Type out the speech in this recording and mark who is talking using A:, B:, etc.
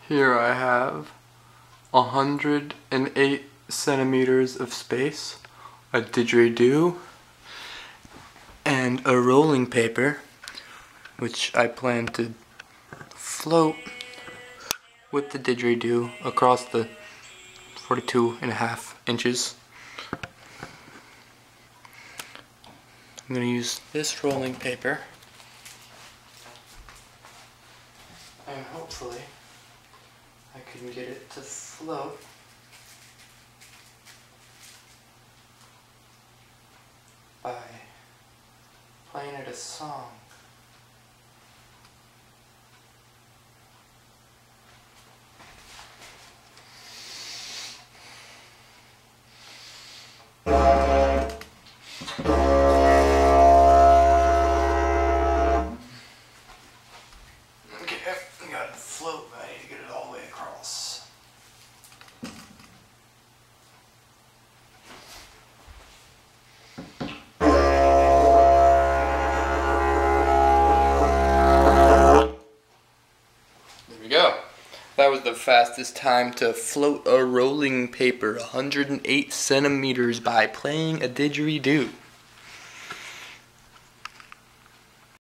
A: Here I have 108 centimeters of space, a didgeridoo, and a rolling paper, which I plan to float with the didgeridoo across the 42.5 inches. I'm going to use this rolling paper, and hopefully I can get it to float by playing it a song. I got it to float, but I need to get it all the way across. There we go. That was the fastest time to float a rolling paper, 108 centimeters, by playing a didgeridoo.